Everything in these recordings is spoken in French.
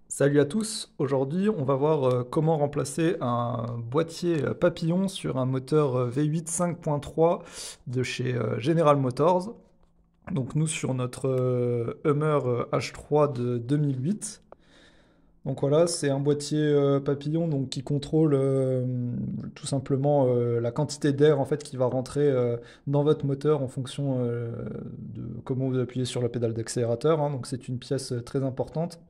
Salut à tous, aujourd'hui on va voir comment remplacer un boîtier papillon sur un moteur V8 5.3 de chez General Motors. Donc nous sur notre Hummer H3 de 2008. Donc voilà, c'est un boîtier papillon donc, qui contrôle tout simplement la quantité d'air en fait qui va rentrer dans votre moteur en fonction de comment vous appuyez sur la pédale d'accélérateur, hein. Donc c'est une pièce très importante.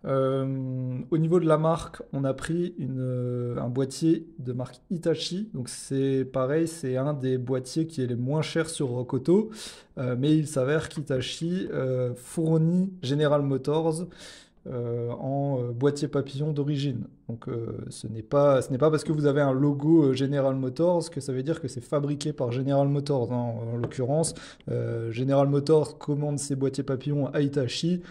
Au niveau de la marque, on a pris un boîtier de marque Hitachi. Donc c'est pareil, c'est un des boîtiers qui est les moins chers sur Rokoto. Mais il s'avère qu'Hitachi fournit General Motors en boîtier papillon d'origine. Donc ce n'est pas parce que vous avez un logo General Motors que ça veut dire que c'est fabriqué par General Motors, hein. En l'occurrence, General Motors commande ses boîtiers papillons à Hitachi,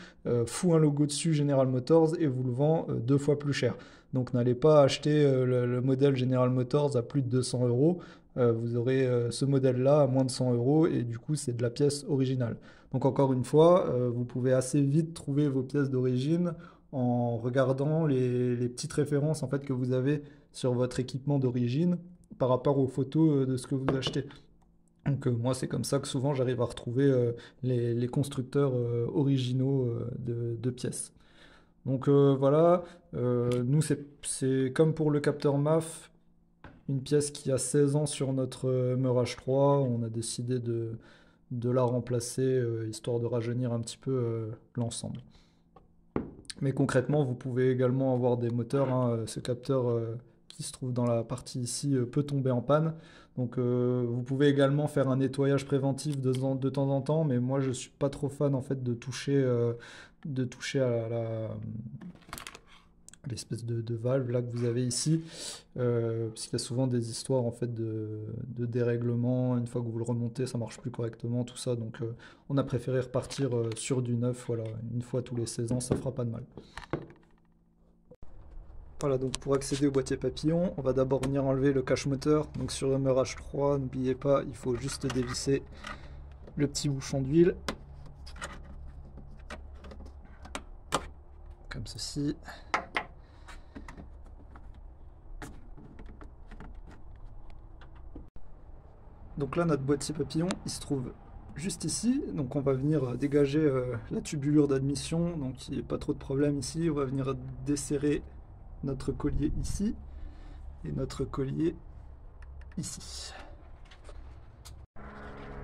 fout un logo dessus General Motors et vous le vend deux fois plus cher. Donc n'allez pas acheter le modèle General Motors à plus de 200 euros. Vous aurez ce modèle-là à moins de 100 euros et du coup c'est de la pièce originale. Donc encore une fois, vous pouvez assez vite trouver vos pièces d'origine en regardant les petites références en fait, que vous avez sur votre équipement d'origine par rapport aux photos de ce que vous achetez. Donc moi c'est comme ça que souvent j'arrive à retrouver les constructeurs originaux de pièces. Donc voilà, nous c'est comme pour le capteur MAF, une pièce qui a 16 ans sur notre Mirage 3. On a décidé de la remplacer histoire de rajeunir un petit peu l'ensemble. Mais concrètement, vous pouvez également avoir des moteurs, hein. Ce capteur qui se trouve dans la partie ici peut tomber en panne. Donc vous pouvez également faire un nettoyage préventif de temps en temps, mais moi je suis pas trop fan en fait de toucher à l'espèce de valve là que vous avez ici, parce qu'il y a souvent des histoires en fait de dérèglement. Une fois que vous le remontez, ça marche plus correctement, tout ça. Donc on a préféré repartir sur du neuf. Voilà, une fois tous les 16 ans, ça fera pas de mal. Voilà, donc pour accéder au boîtier papillon, on va d'abord venir enlever le cache moteur. Donc sur le Mirage 3, n'oubliez pas, il faut juste dévisser le petit bouchon d'huile, comme ceci. Donc là, notre boîtier papillon, il se trouve juste ici. Donc on va venir dégager la tubulure d'admission. Donc il n'y a pas trop de problème ici. On va venir desserrer notre collier ici et notre collier ici.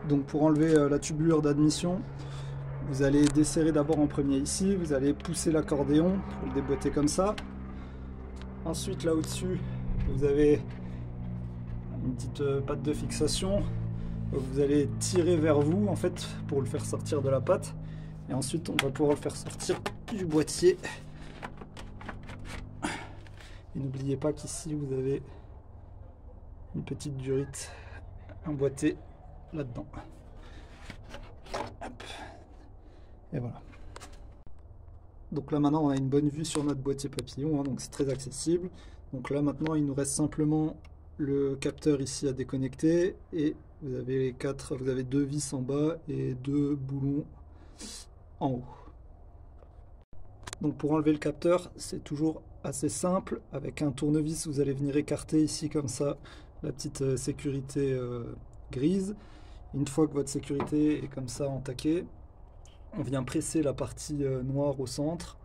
Donc pour enlever la tubulure d'admission, vous allez desserrer d'abord en premier ici. Vous allez pousser l'accordéon pour le déboîter comme ça. Ensuite là au-dessus, vous avez une petite patte de fixation. Vous allez tirer vers vous en fait pour le faire sortir de la patte, et ensuite on va pouvoir le faire sortir du boîtier. Et n'oubliez pas qu'ici vous avez une petite durite emboîtée là-dedans. Et voilà. Donc là maintenant on a une bonne vue sur notre boîtier papillon, hein, donc c'est très accessible. Donc là maintenant il nous reste simplement le capteur ici à déconnecter, et vous avez deux vis en bas et deux boulons en haut. Donc pour enlever le capteur, c'est toujours assez simple. Avec un tournevis, vous allez venir écarter ici comme ça la petite sécurité grise. Une fois que votre sécurité est comme ça entaquée, on vient presser la partie noire au centre.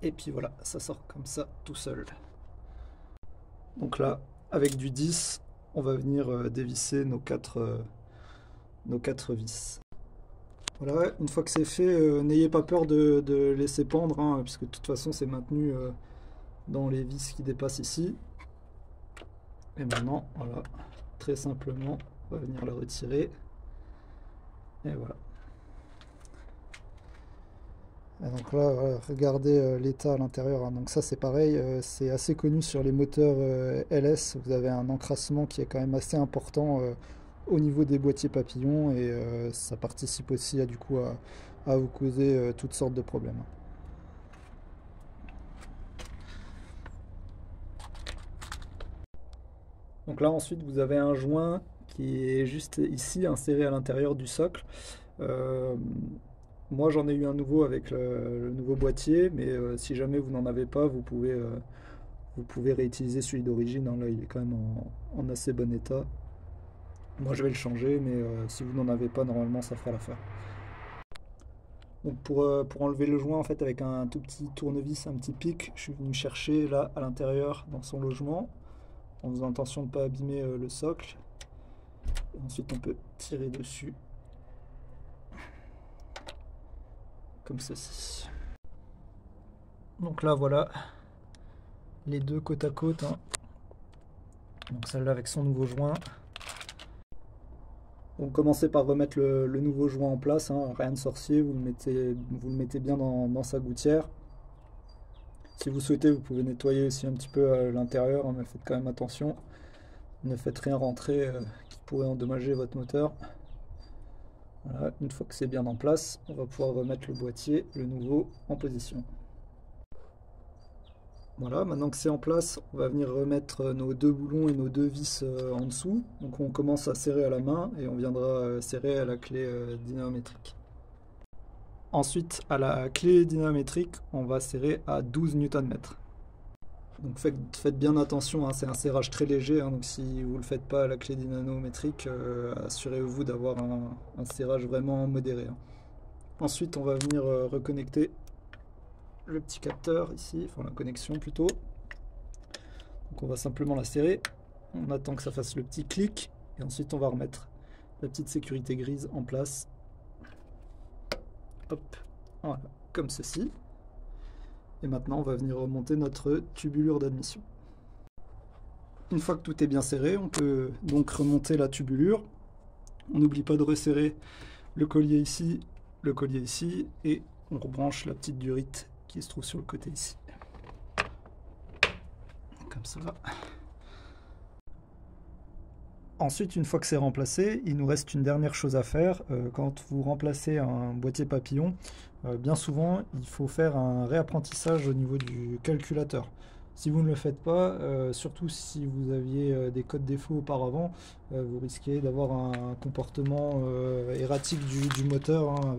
Et puis voilà, ça sort comme ça tout seul. Donc là, avec du 10, on va venir dévisser nos quatre vis. Voilà, une fois que c'est fait, n'ayez pas peur de laisser pendre, hein, puisque de toute façon c'est maintenu dans les vis qui dépassent ici. Et maintenant, voilà, très simplement, on va venir la retirer. Et voilà. Et donc là, voilà, regardez l'état à l'intérieur, hein. Donc ça c'est pareil, c'est assez connu sur les moteurs LS. Vous avez un encrassement qui est quand même assez important au niveau des boîtiers papillons, et ça participe aussi du coup à vous causer toutes sortes de problèmes. Donc là ensuite vous avez un joint qui est juste ici inséré à l'intérieur du socle. Euh, Moi, j'en ai eu un nouveau avec le nouveau boîtier, mais si jamais vous n'en avez pas, vous pouvez réutiliser celui d'origine, hein. Là, il est quand même en assez bon état. Moi, je vais le changer, mais si vous n'en avez pas, normalement, ça fera l'affaire. Donc pour enlever le joint en fait avec un tout petit tournevis, un petit pic, je suis venu chercher là à l'intérieur dans son logement en faisant attention de ne pas abîmer le socle. Et ensuite on peut tirer dessus comme ceci. Donc là voilà les deux côte à côte, hein. Donc celle-là avec son nouveau joint. Donc commencez par remettre le nouveau joint en place, hein. Rien de sorcier, vous le mettez bien dans sa gouttière. Si vous souhaitez, vous pouvez nettoyer aussi un petit peu l'intérieur, hein, mais faites quand même attention. Ne faites rien rentrer qui pourrait endommager votre moteur. Voilà, une fois que c'est bien en place, on va pouvoir remettre le boîtier, le nouveau, en position. Voilà, maintenant que c'est en place, on va venir remettre nos deux boulons et nos deux vis en dessous. Donc on commence à serrer à la main et on viendra serrer à la clé dynamométrique. Ensuite, à la clé dynamométrique, on va serrer à 12 Nm. Donc faites bien attention, hein, c'est un serrage très léger, hein, donc si vous ne le faites pas à la clé dynamométrique, assurez-vous d'avoir un serrage vraiment modéré, hein. Ensuite, on va venir reconnecter le petit capteur ici, enfin la connexion plutôt. Donc on va simplement la serrer, on attend que ça fasse le petit clic, et ensuite on va remettre la petite sécurité grise en place. Hop, voilà, comme ceci. Et maintenant, on va venir remonter notre tubulure d'admission. Une fois que tout est bien serré, on peut donc remonter la tubulure. On n'oublie pas de resserrer le collier ici, et on rebranche la petite durite qui se trouve sur le côté ici. Comme ça. Ensuite, une fois que c'est remplacé, il nous reste une dernière chose à faire. Quand vous remplacez un boîtier papillon, bien souvent, il faut faire un réapprentissage au niveau du calculateur. Si vous ne le faites pas, surtout si vous aviez des codes défauts auparavant, vous risquez d'avoir un comportement erratique du moteur, hein,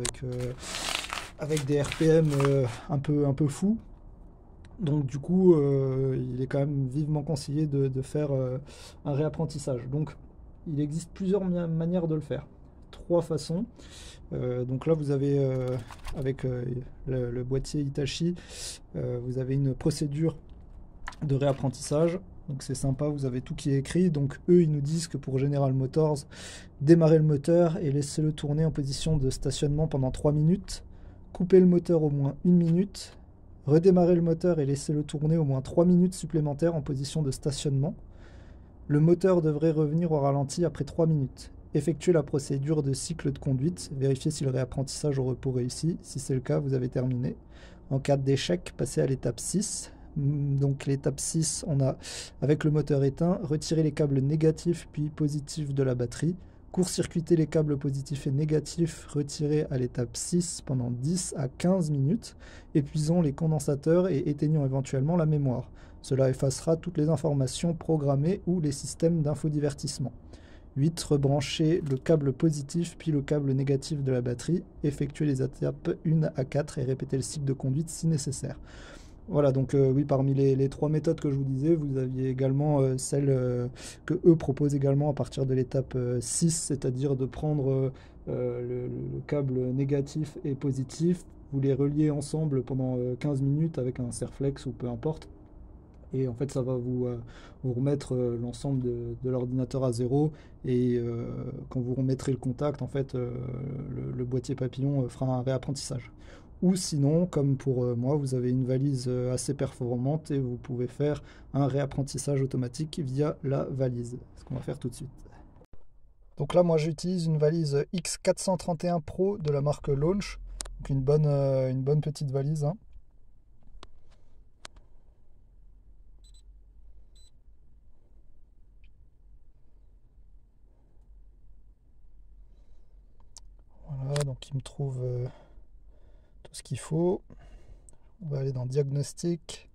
avec des RPM un peu fous. Donc du coup, il est quand même vivement conseillé de faire un réapprentissage. Donc il existe plusieurs manières de le faire. Trois façons. Donc là, vous avez, avec le boîtier Hitachi, vous avez une procédure de réapprentissage. Donc c'est sympa, vous avez tout qui est écrit. Donc eux, ils nous disent que pour General Motors, démarrer le moteur et laisser-le tourner en position de stationnement pendant 3 minutes. Couper le moteur au moins 1 minute. Redémarrer le moteur et laisser-le tourner au moins 3 minutes supplémentaires en position de stationnement. Le moteur devrait revenir au ralenti après 3 minutes. Effectuez la procédure de cycle de conduite. Vérifiez si le réapprentissage au repos réussit. Si c'est le cas, vous avez terminé. En cas d'échec, passez à l'étape 6. Donc l'étape 6, on a, avec le moteur éteint, retirer les câbles négatifs puis positifs de la batterie. Court-circuiter les câbles positifs et négatifs retirés à l'étape 6 pendant 10 à 15 minutes. Épuisons les condensateurs et éteignons éventuellement la mémoire. Cela effacera toutes les informations programmées ou les systèmes d'infodivertissement. 8. Rebrancher le câble positif puis le câble négatif de la batterie. Effectuer les étapes 1 à 4 et répéter le cycle de conduite si nécessaire. Voilà, donc oui, parmi les trois méthodes que je vous disais, vous aviez également celle que eux proposent également à partir de l'étape 6, c'est-à-dire de prendre le câble négatif et positif, vous les reliez ensemble pendant 15 minutes avec un serflex ou peu importe. Et en fait, ça va vous remettre l'ensemble de l'ordinateur à zéro. Et quand vous remettrez le contact, en fait, le boîtier papillon fera un réapprentissage. Ou sinon, comme pour moi, vous avez une valise assez performante et vous pouvez faire un réapprentissage automatique via la valise. Ce qu'on va faire tout de suite. Donc là, moi, j'utilise une valise X431 Pro de la marque Launch. Donc une bonne petite valise, hein. Voilà, donc il me trouve tout ce qu'il faut. On va aller dans diagnostic.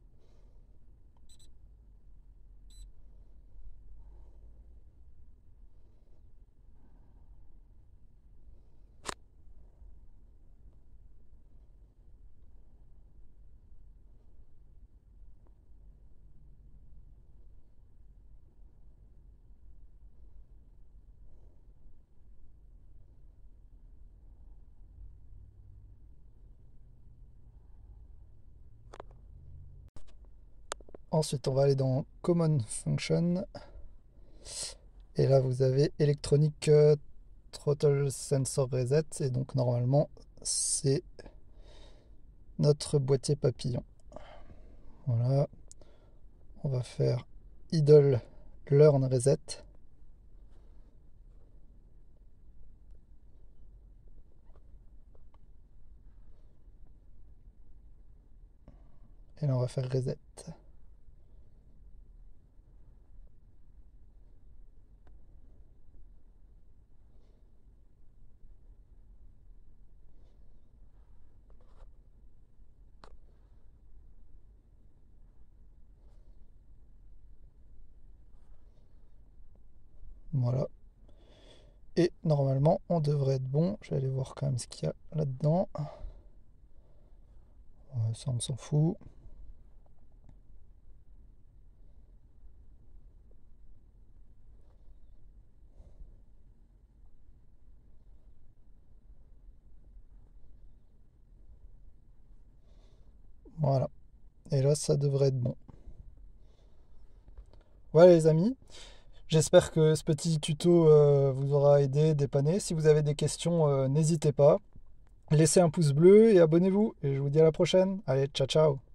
Ensuite, on va aller dans Common Function. Et là, vous avez Electronic Throttle Sensor Reset. Et donc, normalement, c'est notre boîtier papillon. Voilà. On va faire Idle Learn Reset. Et là, on va faire Reset. Voilà. Et normalement, on devrait être bon. Je vais aller voir quand même ce qu'il y a là-dedans. Ça, on s'en fout. Voilà. Et là, ça devrait être bon. Voilà les amis. J'espère que ce petit tuto vous aura aidé, dépanné. Si vous avez des questions, n'hésitez pas. Laissez un pouce bleu et abonnez-vous. Et je vous dis à la prochaine. Allez, ciao ciao.